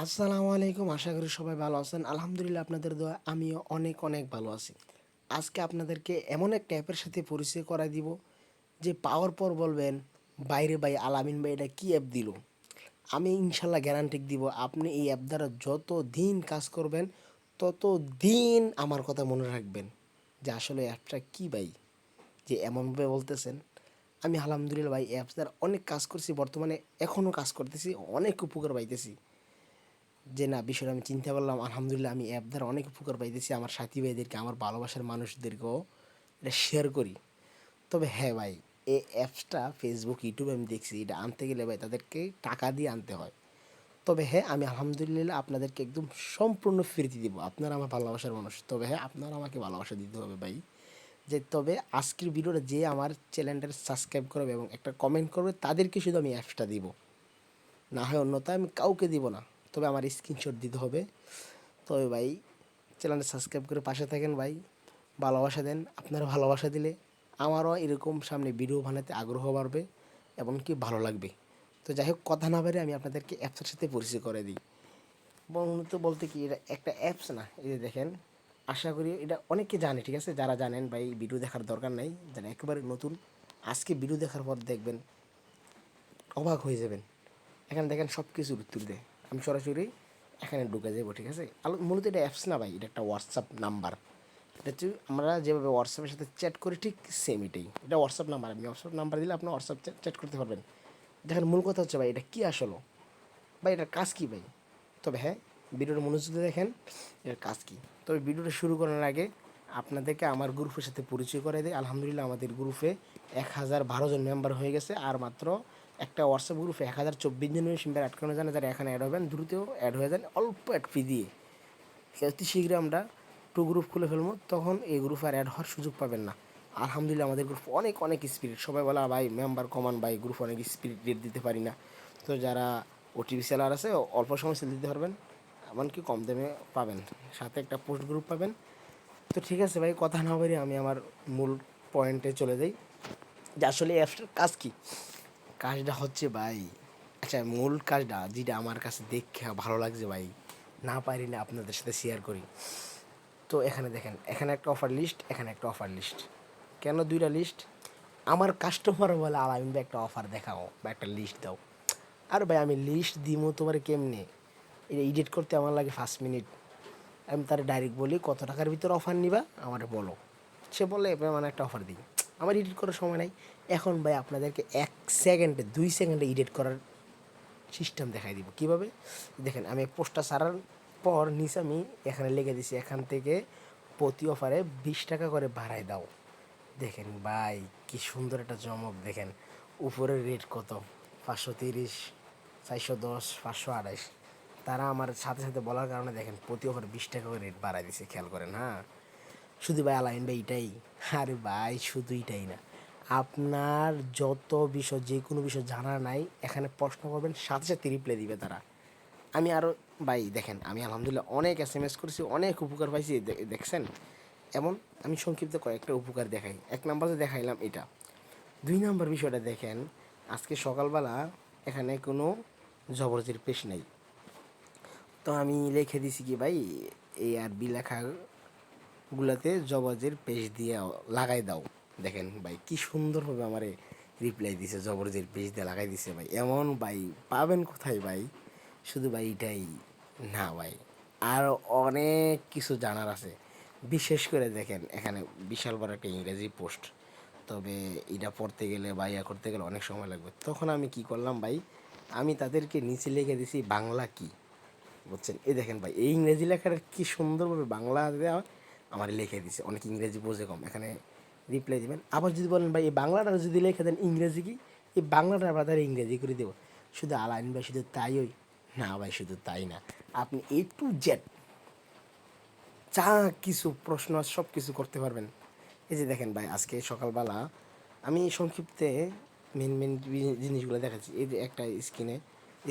আসসালামু আলাইকুম। আশা করি সবাই ভালো আছেন। আলহামদুলিল্লাহ আপনাদের দোয়ায় আমিও অনেক অনেক ভালো আছি। আজকে আপনাদেরকে এমন একটা অ্যাপের সাথে পরিচয় করায় দিব যে পাওয়ার পর বলবেন, "বাইরে ভাই আলামিন ভাই এটা কী অ্যাপ দিল?" আমি ইনশাল্লাহ গ্যারান্টি দিব আপনি এই অ্যাপ দ্বারা যত দিন কাজ করবেন তত দিন আমার কথা মনে রাখবেন যে আসলে অ্যাপটা কী ভাই যে এমনভাবে বলতেছেন। আমি আলহামদুলিল্লাহ ভাই অ্যাপস দ্বারা অনেক কাজ করছি, বর্তমানে এখনও কাজ করতেছি, অনেক উপকার পাইতেছি। যে না বিষয়টা আমি চিন্তা করলাম আলহামদুলিল্লাহ আমি অ্যাপ দ্বারা অনেক উপকার পাইতেছি, আমার সাথী ভাইদেরকে, আমার ভালোবাসার মানুষদেরকেও এটা শেয়ার করি। তবে হ্যাঁ ভাই, এই অ্যাপসটা ফেসবুক ইউটিউবে আমি দেখছি এটা আনতে গেলে ভাই তাদেরকে টাকা দিয়ে আনতে হয়। তবে হ্যাঁ, আমি আলহামদুলিল্লাহ আপনাদেরকে একদম সম্পূর্ণ ফ্রিতে দিব, আপনারা আমার ভালোবাসার মানুষ। তবে হ্যাঁ, আপনারা আমাকে ভালোবাসা দিতে হবে ভাই। যে তবে আজকের ভিডিওটা যে আমার চ্যানেলটা সাবস্ক্রাইব করবে এবং একটা কমেন্ট করবে তাদেরকে শুধু আমি অ্যাপসটা দিব, না হয় অন্যথায় আমি কাউকে দিব না। তবে আমার স্ক্রিনশট দিতে হবে। তবে ভাই, চ্যানেলটা সাবস্ক্রাইব করে পাশে থাকেন ভাই, ভালোবাসা দেন। আপনারা ভালোবাসা দিলে আমারও এরকম সামনে ভিডিও বানাতে আগ্রহ বাড়বে এবং কি ভালো লাগবে। তো যাই হোক, কথা না বেরিয়ে আমি আপনাদেরকে অ্যাপসের সাথে পরিচয় করে দিই। মূলত বলতে কি, এটা একটা অ্যাপস না, এই যে দেখেন। আশা করি এটা অনেকে জানে, ঠিক আছে? যারা জানেন ভাই ভিডিও দেখার দরকার নাই, যারা একেবারে নতুন আজকে ভিডিও দেখার পর দেখবেন, অবাক হয়ে যাবেন। এখানে দেখেন সব কিছুর উত্তর দেয়। আমি সরাসরি এখানে ঢুকে যাবো, ঠিক আছে? মূলত এটা অ্যাপস না ভাই, এটা একটা হোয়াটসঅ্যাপ নাম্বার। এটা হচ্ছে আমরা যেভাবে হোয়াটসঅ্যাপের সাথে চ্যাট করি ঠিক সেম এটাই। এটা হোয়াটসঅ্যাপ নাম্বার, আমি হোয়াটসঅ্যাপ নাম্বার দিলে আপনার হোয়াটসঅ্যাপ চ্যাট করতে পারবেন। দেখেন মূল কথা হচ্ছে ভাই এটা কী আসলো, ভাই এটার কাজ কী ভাই? তবে হ্যাঁ, ভিডিওটা মনোযোগ দিয়ে দেখেন এর কাজ কী। তবে ভিডিওটা শুরু করার আগে আপনাদেরকে আমার গ্রুপের সাথে পরিচয় করে দিই। আলহামদুলিল্লাহ আমাদের গ্রুপে 1012 জন মেম্বার হয়ে গেছে। আর মাত্র একটা হোয়াটসঅ্যাপ গ্রুপে 1024 জন মেম্বার অ্যাড করানো জানে, যারা এখানে অ্যাড হবেন দ্রুত অ্যাড হয়ে যান অল্প অ্যাড ফি দিয়ে। অতি শীঘ্রই আমরা গ্রুপ খুলে ফেলবো, তখন এই গ্রুপে আর অ্যাড হওয়ার সুযোগ পাবেন না। আলহামদুলিল্লাহ আমাদের গ্রুপ অনেক অনেক স্পিরিট। সবাই বলা ভাই মেম্বার কমান, ভাই গ্রুপ অনেক স্পিরিট রেট দিতে পারি না। তো যারা ওটিভি সেলার আছে অল্প সময় সেল দিতে পারবেন, এমনকি কম দামে পাবেন, সাথে একটা পোস্ট গ্রুপ পাবেন। তো ঠিক আছে ভাই, কথা না বলি আমি আমার মূল পয়েন্টে চলে যাই যে আসলে অ্যাপসটার কাজ কী। কাজটা হচ্ছে ভাই, আচ্ছা মূল কাজটা যেটা আমার কাছে দেখে ভালো লাগছে ভাই, না পারি না আপনাদের সাথে শেয়ার করি। তো এখানে দেখেন, এখানে একটা অফার লিস্ট, এখানে একটা অফার লিস্ট। কেন দুইটা লিস্ট? আমার কাস্টমার বলে আলামিন ভাই একটা অফার দেখাও বা একটা লিস্ট দাও। আর ভাই আমি লিস্ট দিমো তোমার কেমনে? এটা এডিট করতে আমার লাগে 5 মিনিট। আমি তার ডাইরেক্ট বলি কত টাকার ভিতরে অফার নিবা আমার বলো। সে বলে এবার মানে একটা অফার দিই, আমার এডিট করার সময় নাই। এখন ভাই আপনাদেরকে 1 সেকেন্ডে 2 সেকেন্ডে এডিট করার সিস্টেম দেখাই দিব কীভাবে। দেখেন আমি পোস্টটা ছাড়ার পর নিচে আমি এখানে লিখে দিছি, এখান থেকে প্রতি অফারে 20 টাকা করে বাড়ায় দাও। দেখেন ভাই কি সুন্দর একটা চমক। দেখেন উপরের রেট কত, 530, 410, 528। তারা আমার সাথে সাথে বলার কারণে দেখেন প্রতি অফারে 20 টাকা করে রেট বাড়ায় দিছে, খেয়াল করেন। হ্যাঁ, শুধু ভাই আলাইন ভাই এটাই? আরে ভাই শুধু এটাই না, আপনার যত বিষয়, যে কোনো বিষয় জানার নাই এখানে প্রশ্ন করবেন, সাথে সাথে রিপ্লাই দিবে তারা। আমি আরও ভাই দেখেন, আমি আলহামদুলিল্লাহ অনেক SMS করেছি, অনেক উপকার পাইছি, দেখছেন। এমন আমি সংক্ষিপ্ত কয়েকটা উপকার দেখাই। 1 নম্বরে দেখাইলাম এটা। 2 নম্বর বিষয়টা দেখেন, আজকে সকালবেলা এখানে কোনো জবরদস্তির পেশ নাই। তো আমি লিখে দিছি কি ভাই, এই আর বি লেখাগুলোতে জবজের পেশ দিয়ে লাগাই দাও। দেখেন ভাই কি সুন্দরভাবে আমারে রিপ্লাই দিছে, জবরজের পেজ দিয়ে লাগাই দিছে ভাই। এমন ভাই পাবেন কোথায় ভাই? শুধু ভাই এটাই না ভাই, আর অনেক কিছু জানার আছে। বিশেষ করে দেখেন এখানে বিশাল বড় একটা ইংরেজি পোস্ট। তবে এটা পড়তে গেলে বা ইয়া করতে গেলে অনেক সময় লাগবে। তখন আমি কি করলাম ভাই, আমি তাদেরকে নিচে লিখে দিছি বাংলা কি, বুঝছেন? এই দেখেন ভাই এই ইংরেজি লেখাটা কি সুন্দরভাবে বাংলা দেওয়া আমার লিখে দিছে। অনেক ইংরেজি বোঝে কম, এখানে রিপ্লাই দিবেন। আবার যদি বলেন ভাই এই বাংলাটা যদি লিখে দেন ইংরেজি কি, এই বাংলাটা আবার ইংরেজি করে দেবো। শুধু আলাইন ভাই শুধু তাই ওই? না ভাই শুধু তাই না, আপনি A to Z যা কিছু প্রশ্ন সব কিছু করতে পারবেন। এই যে দেখেন ভাই আজকে সকালবেলা আমি সংক্ষিপ্তে মেন মেন জিনিসগুলো দেখাচ্ছি। এই যে একটা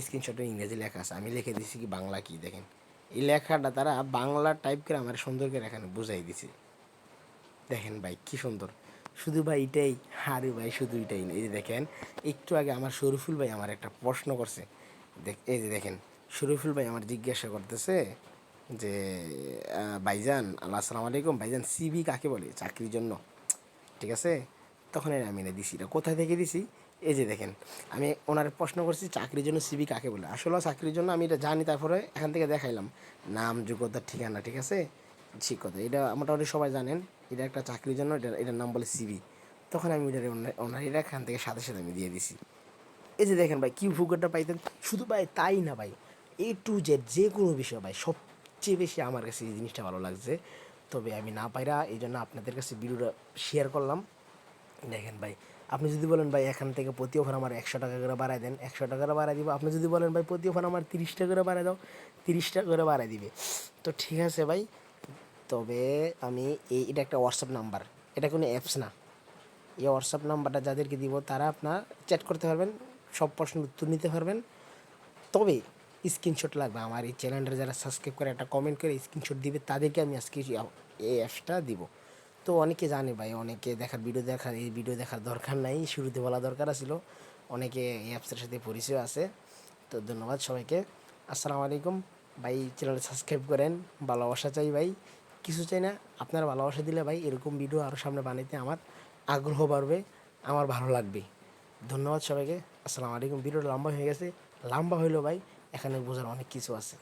স্ক্রিনশটে ইংরেজি লেখা আছে, আমি লিখে দিয়েছি কি বাংলা কি। দেখেন এই লেখাটা তারা বাংলা টাইপ করে আমার সুন্দর করে এখানে বুঝাই দিছে। দেখেন ভাই কি সুন্দর। শুধু ভাই এটাই? আরে ভাই শুধু এটাই না, এই যে দেখেন একটু আগে আমার শরীফুল ভাই আমার একটা প্রশ্ন করছে। এই যে দেখেন শরীফুল ভাই আমার জিজ্ঞাসা করতেছে যে ভাইজান আসসালামু আলাইকুম ভাইজান, সিভি কাকে বলে চাকরির জন্য? ঠিক আছে, তখন আমি এনে দিছি, এটা কোথায় থেকে দিছি, এই যে দেখেন, আমি ওনার প্রশ্ন করছি চাকরির জন্য সিভি কাকে বলে। আসলে চাকরির জন্য আমি এটা জানি, তারপরে এখান থেকে দেখাইলাম নাম, যোগ্যতা, ঠিকানা। ঠিক আছে, ঠিক কথা, এটা মোটামুটি সবাই জানেন, এটা একটা চাকরির জন্য এটার নাম বলে সিভি। তখন আমি ওইটার ওনার এটা এখান থেকে সাথে সাথে আমি দিয়ে দিছি। এই যে দেখেন ভাই, কি উপকারটা পাইতেন। শুধু ভাই তাই না ভাই, A to Z যে কোনো বিষয় ভাই, সবচেয়ে বেশি আমার কাছে এই জিনিসটা ভালো লাগছে। তবে আমি না পাইরা এই জন্য আপনাদের কাছে ভিডিওটা শেয়ার করলাম। দেখেন ভাই, আপনি যদি বলেন ভাই এখান থেকে প্রতি অফার আমার 100 টাকা করে বাড়ায় দেন, 100 টাকা করে বাড়ায় দিব। আপনি যদি বলেন ভাই প্রতি অফার আমার 30 টাকা করে বাড়ায় দাও, 30 টাকা করে বাড়ায় দিবে। তো ঠিক আছে ভাই, তবে আমি এটা একটা হোয়াটসঅ্যাপ নাম্বার, এটা কোনো অ্যাপস না। এই হোয়াটসঅ্যাপ নাম্বারটা যাদেরকে দিব তারা আপনার চ্যাট করতে পারবেন, সব প্রশ্নের উত্তর নিতে পারবেন। তবে স্ক্রিনশট লাগবে, আমার এই চ্যানেলটা যারা সাবস্ক্রাইব করে একটা কমেন্ট করে স্ক্রিনশট দিবে, তাদেরকে আমি আজকে এই অ্যাপসটা দিব। তো অনেকে জানে ভাই, অনেকে এই ভিডিও দেখার দরকার নাই, শুরুতে বলা দরকার ছিল। অনেকে এই অ্যাপসের সাথে পরিচয় আছে। তো ধন্যবাদ সবাইকে, আসসালামু আলাইকুম। ভাই চ্যানেলটা সাবস্ক্রাইব করেন, ভালোবাসা চাই ভাই, কিছু চাই না। আপনার ভালোবাসা দিলে ভাই এরকম ভিডিও আরও সামনে বানাইতে আমার আগ্রহ বাড়বে, আমার ভালো লাগবে। ধন্যবাদ সবাইকে, আসসালামু আলাইকুম। ভিডিওটা লম্বা হয়ে গেছে, লম্বা হইলেও ভাই এখানে বোঝার অনেক কিছু আছে।